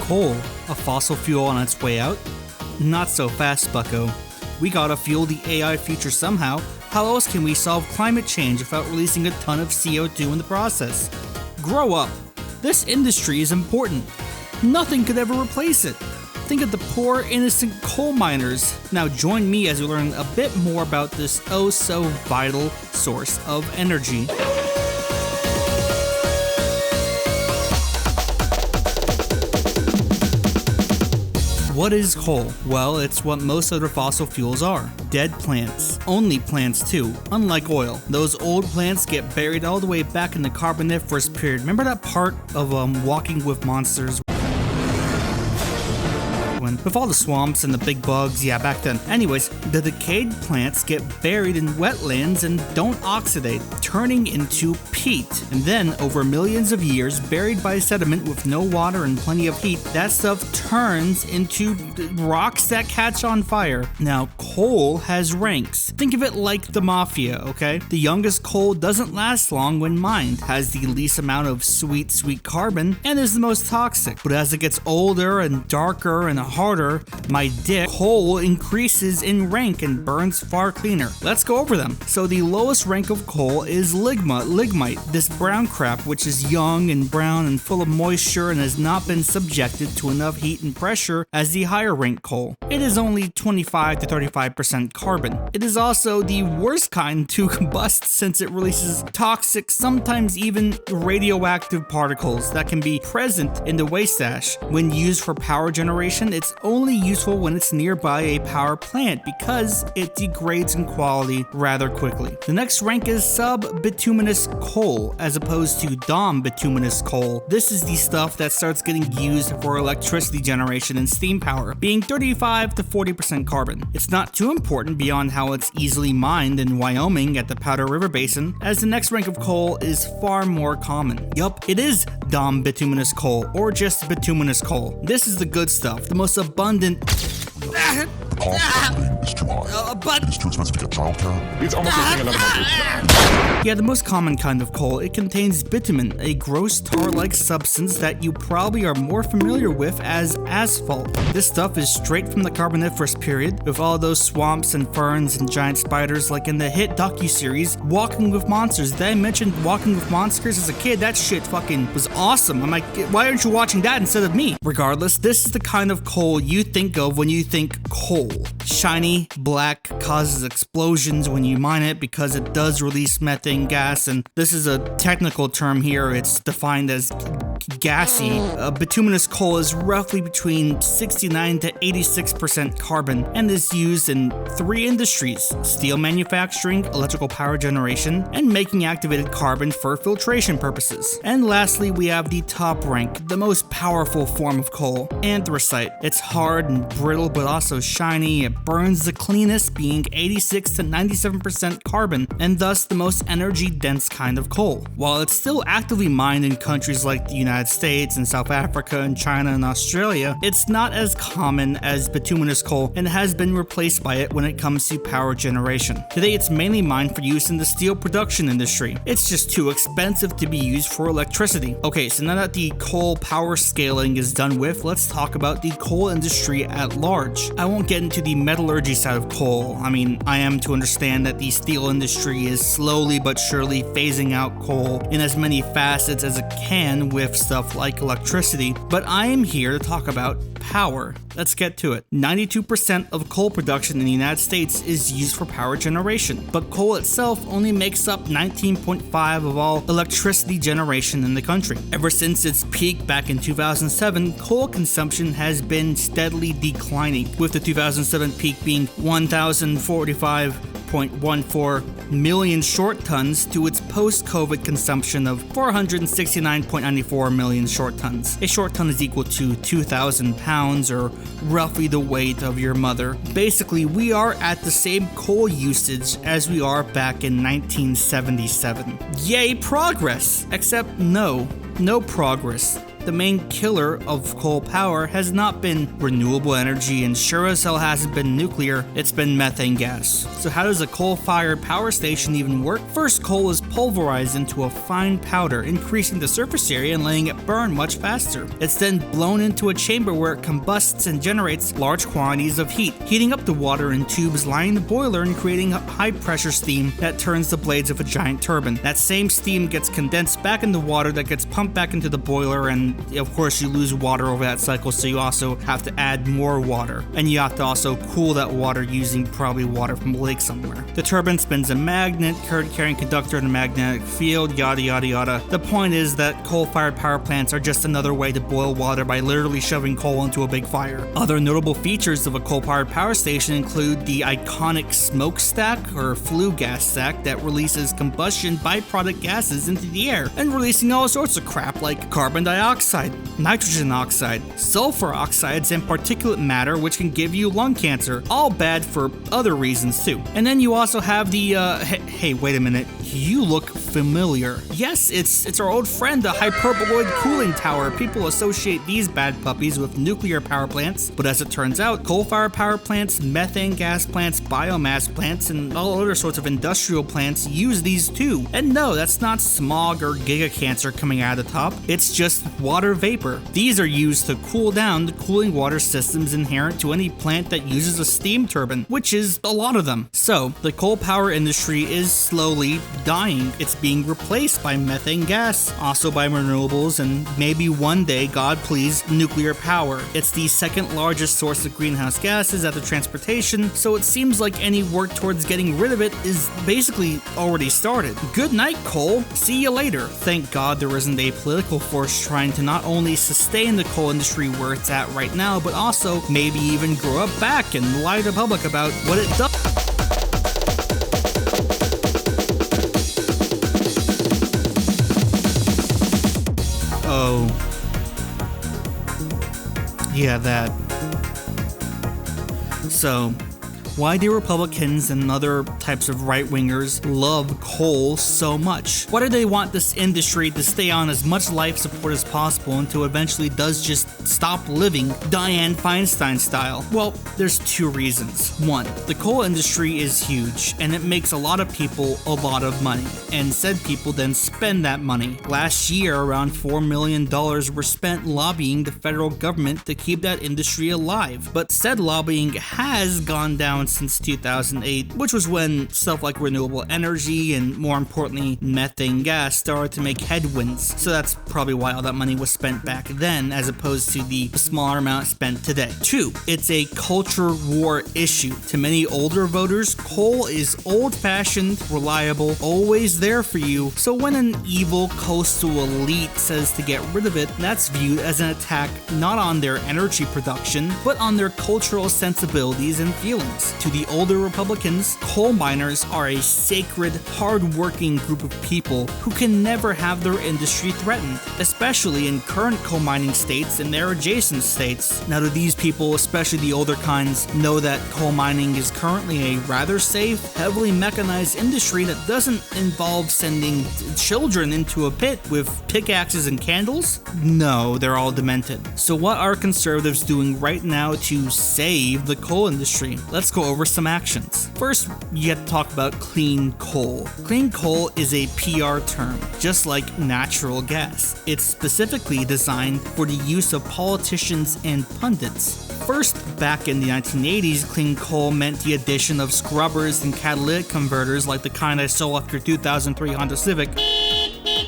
Coal, a fossil fuel on its way out? Not so fast, bucko. We gotta fuel the AI future somehow. How else can we solve climate change without releasing a ton of CO2 in the process? Grow up. This industry is important. Nothing could ever replace it. Think of the poor, innocent coal miners. Now join me as we learn a bit more about this oh so vital source of energy. What is coal? Well, it's what most other fossil fuels are. Dead plants. Only plants too, unlike oil. Those old plants get buried all the way back in the Carboniferous period. Remember that part of Walking with Monsters? With all the swamps and the big bugs, yeah, back then. Anyways, the decayed plants get buried in wetlands and don't oxidate, turning into peat. And then, over millions of years, buried by sediment with no water and plenty of heat, that stuff turns into rocks that catch on fire. Now, coal has ranks. Think of it like the mafia, okay? The youngest coal doesn't last long when mined, has the least amount of sweet carbon, and is the most toxic. But as it gets older and darker and harder, my dick, coal increases in rank and burns far cleaner. Let's go over them. So the lowest rank of coal is lignite, this brown crap which is young and brown and full of moisture and has not been subjected to enough heat and pressure as the higher rank coal. It is only 25 to 35% carbon. It is also the worst kind to combust since it releases toxic, sometimes even radioactive particles that can be present in the waste ash. When used for power generation, it's only useful when it's nearby a power plant because it degrades in quality rather quickly. The next rank is sub-bituminous coal as opposed to dom-bituminous coal. This is the stuff that starts getting used for electricity generation and steam power, being 35 to 40% carbon. It's not too important beyond how it's easily mined in Wyoming at the Powder River Basin, as the next rank of coal is far more common. Yup, it is dom-bituminous coal, or just bituminous coal. This is the good stuff, the most abundant. Cost of living is too high. It's too expensive to get childcare. It's almost like another month. Yeah, the most common kind of coal. It contains bitumen, a gross tar-like substance that you probably are more familiar with as asphalt. This stuff is straight from the Carboniferous period, with all those swamps and ferns and giant spiders like in the hit docuseries Walking with Monsters. Did I mention Walking with Monsters as a kid? That shit fucking was awesome. I'm like, why aren't you watching that instead of me? Regardless, this is the kind of coal you think of when you think coal. Shiny, black, causes explosions when you mine it because it does release methane gas, and this is a technical term here, it's defined as gassy. Bituminous coal is roughly between 69 to 86% carbon and is used in 3 industries: steel manufacturing, electrical power generation, and making activated carbon for filtration purposes. And lastly, we have the top rank, the most powerful form of coal, anthracite. It's hard and brittle but also shiny. It burns the cleanest, being 86 to 97% carbon, and thus the most energy dense kind of coal. While it's still actively mined in countries like the United States and South Africa and China and Australia, it's not as common as bituminous coal and has been replaced by it when it comes to power generation. Today it's mainly mined for use in the steel production industry. It's just too expensive to be used for electricity. Okay, so now that the coal power scaling is done with, let's talk about the coal industry at large. I won't get into the metallurgy side of coal. I mean, I am to understand that the steel industry is slowly but surely phasing out coal in as many facets as it can with stuff like electricity, but I am here to talk about power. Let's get to it. 92% of coal production in the United States is used for power generation, but coal itself only makes up 19.5% of all electricity generation in the country. Ever since its peak back in 2007, coal consumption has been steadily declining, with the 2007 peak being 1,045.14 million short tons to its post-COVID consumption of 469.94 million short tons. A short ton is equal to 2,000 pounds, or roughly the weight of your mother. Basically, we are at the same coal usage as we are back in 1977. Yay, progress! Except no progress. the main killer of coal power has not been renewable energy and sure as hell hasn't been nuclear, it's been methane gas. So how does a coal-fired power station even work? First, coal is pulverized into a fine powder, increasing the surface area and letting it burn much faster. It's then blown into a chamber where it combusts and generates large quantities of heat, heating up the water in tubes lining the boiler and creating high-pressure steam that turns the blades of a giant turbine. That same steam gets condensed back into water that gets pumped back into the boiler, and of course you lose water over that cycle, so you also have to add more water. And you have to also cool that water using probably water from a lake somewhere. The turbine spins a magnet, current-carrying conductor in a magnetic field, yada yada yada. The point is that coal-fired power plants are just another way to boil water by literally shoving coal into a big fire. Other notable features of a coal-powered power station include the iconic smokestack or flue gas stack that releases combustion byproduct gases into the air and releasing all sorts of crap like carbon dioxide, nitrogen oxide, sulfur oxides, and particulate matter, which can give you lung cancer. All bad for other reasons too. And then you also have the hey, wait a minute, you look familiar. Yes, it's our old friend, the hyperboloid cooling tower. People associate these bad puppies with nuclear power plants, but as it turns out, coal-fired power plants, methane gas plants, biomass plants, and all other sorts of industrial plants use these too. And no, that's not smog or gigacancer coming out of the top, it's just water vapor. These are used to cool down the cooling water systems inherent to any plant that uses a steam turbine, which is a lot of them. So, the coal power industry is slowly dying. It's being replaced by methane gas, also by renewables, and maybe one day, God please, nuclear power. It's the second largest source of greenhouse gases after transportation, so it seems like any work towards getting rid of it is basically already started. Good night, coal. See you later. Thank God there isn't a political force trying to not only sustain the coal industry where it's at right now, but also maybe even grow it back and lie to the public about what it does. Oh. Yeah, that. So, why do Republicans and other types of right-wingers love coal so much? Why do they want this industry to stay on as much life support as possible until eventually does just stop living Dianne Feinstein style? Well, there's two reasons. One, the coal industry is huge, and it makes a lot of people a lot of money, and said people then spend that money. Last year, around $4 million were spent lobbying the federal government to keep that industry alive, but said lobbying has gone down since 2008, which was when stuff like renewable energy and, more importantly, methane gas started to make headwinds. So that's probably why all that money was spent back then as opposed to the smaller amount spent today. Two, it's a culture war issue. To many older voters, coal is old-fashioned, reliable, always there for you. So when an evil coastal elite says to get rid of it, that's viewed as an attack not on their energy production, but on their cultural sensibilities and feelings. To the older Republicans, coal miners are a sacred, hard-working group of people who can never have their industry threatened, especially in current coal mining states and their adjacent states. Now, do these people, especially the older kinds, know that coal mining is currently a rather safe, heavily mechanized industry that doesn't involve sending children into a pit with pickaxes and candles? No, they're all demented. So what are conservatives doing right now to save the coal industry? Let's go over some actions. First, you have to talk about clean coal. Clean coal is a PR term, just like natural gas. It's specifically designed for the use of politicians and pundits. First, back in the 1980s, clean coal meant the addition of scrubbers and catalytic converters like the kind I saw off your 2003 Honda Civic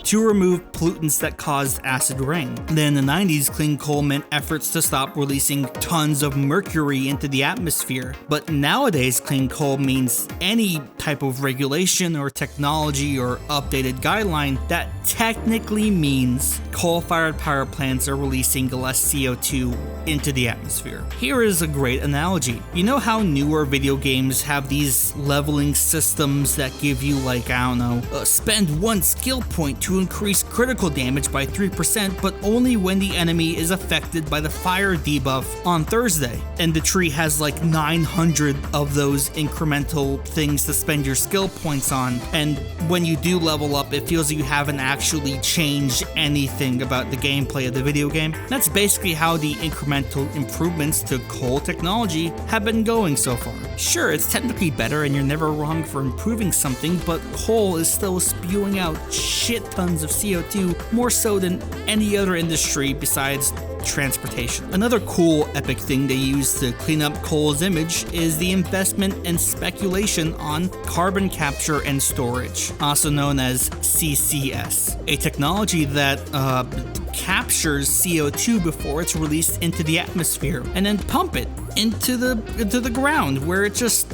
to remove pollutants that caused acid rain. Then in the 90s, clean coal meant efforts to stop releasing tons of mercury into the atmosphere. But nowadays, clean coal means any type of regulation or technology or updated guideline that technically means coal-fired power plants are releasing less CO2 into the atmosphere. Here is a great analogy. You know how newer video games have these leveling systems that give you, like, I don't know, spend one skill point to increase critical damage by 3%, but only when the enemy is affected by the fire debuff on Thursday. And the tree has like 900 of those incremental things to spend your skill points on, and when you do level up, it feels like you haven't actually changed anything about the gameplay of the video game. That's basically how the incremental improvements to coal technology have been going so far. Sure, it's technically better and you're never wrong for improving something, but coal is still spewing out shit tons of CO2, more so than any other industry besides transportation. Another cool epic thing they use to clean up coal's image is the investment and speculation on carbon capture and storage, also known as CCS, a technology that captures CO2 before it's released into the atmosphere and then pump it into the ground where it just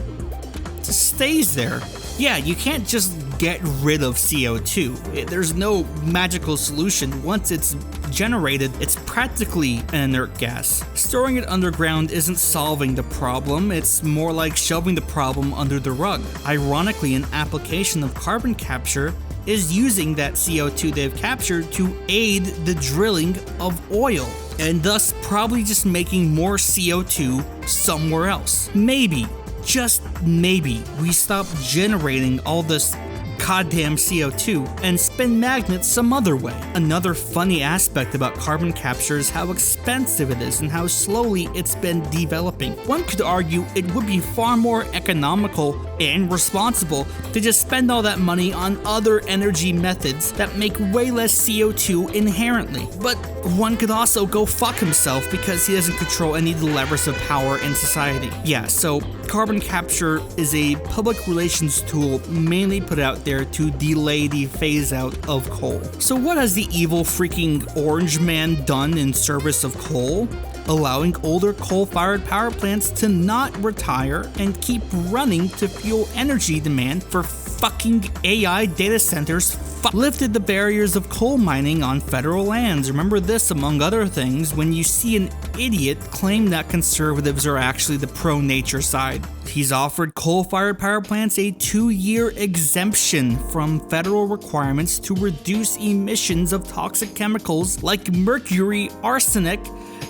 stays there. Yeah, you can't just get rid of CO2. There's no magical solution. Once it's generated, it's practically an inert gas. Storing it underground isn't solving the problem, it's more like shoving the problem under the rug. Ironically, an application of carbon capture is using that CO2 they've captured to aid the drilling of oil, and thus probably just making more CO2 somewhere else. Maybe, just maybe, we stop generating all this goddamn CO2 and spin magnets some other way. Another funny aspect about carbon capture is how expensive it is and how slowly it's been developing. One could argue it would be far more economical and responsible to just spend all that money on other energy methods that make way less CO2 inherently. But one could also go fuck himself because he doesn't control any of the levers of power in society. Yeah, so carbon capture is a public relations tool mainly put out there to delay the phase out of coal. So what has the evil freaking orange man done in service of coal? Allowing older coal-fired power plants to not retire and keep running to fuel energy demand for fucking AI data centers. Lifted the barriers of coal mining on federal lands. Remember this, among other things, when you see an idiot claim that conservatives are actually the pro-nature side. He's offered coal-fired power plants a 2-year exemption from federal requirements to reduce emissions of toxic chemicals like mercury, arsenic,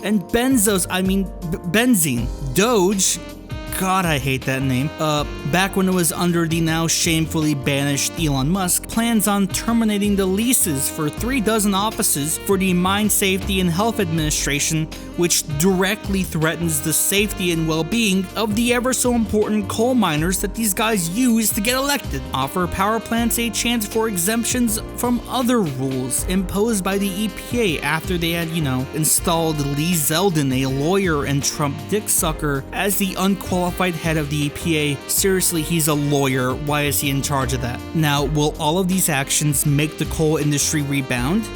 and benzene. Doge, God, I hate that name. Back when it was under the now shamefully banished Elon Musk, plans on terminating the leases for 36 offices for the Mine Safety and Health Administration, which directly threatens the safety and well-being of the ever so important coal miners that these guys use to get elected. Offer power plants a chance for exemptions from other rules imposed by the EPA after they had, installed Lee Zeldin, a lawyer and Trump dicksucker, as the unqualified head of the EPA. Seriously, he's a lawyer. Why is he in charge of that? Now, will all of these actions make the coal industry rebound?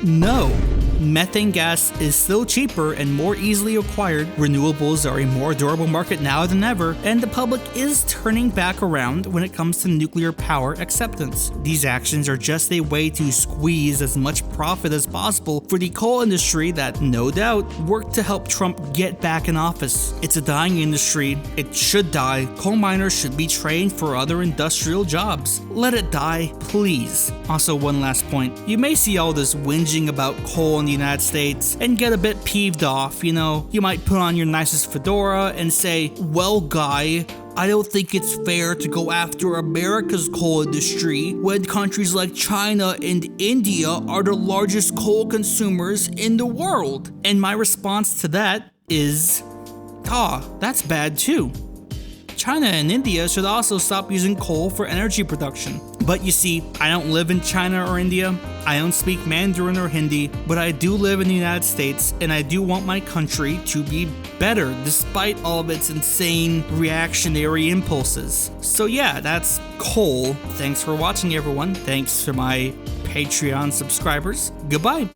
No. Methane gas is still cheaper and more easily acquired, renewables are a more durable market now than ever, and the public is turning back around when it comes to nuclear power acceptance. These actions are just a way to squeeze as much profit as possible for the coal industry that, no doubt, worked to help Trump get back in office. It's a dying industry. It should die. Coal miners should be trained for other industrial jobs. Let it die, please. Also, one last point. You may see all this whinging about coal in the United States and get a bit peeved off, you might put on your nicest fedora and say, well guy, I don't think it's fair to go after America's coal industry when countries like China and India are the largest coal consumers in the world. And my response to that is, that's bad too. China and India should also stop using coal for energy production. But you see, I don't live in China or India, I don't speak Mandarin or Hindi, but I do live in the United States, and I do want my country to be better despite all of its insane reactionary impulses. So yeah, that's coal. Thanks for watching, everyone. Thanks to my Patreon subscribers. Goodbye.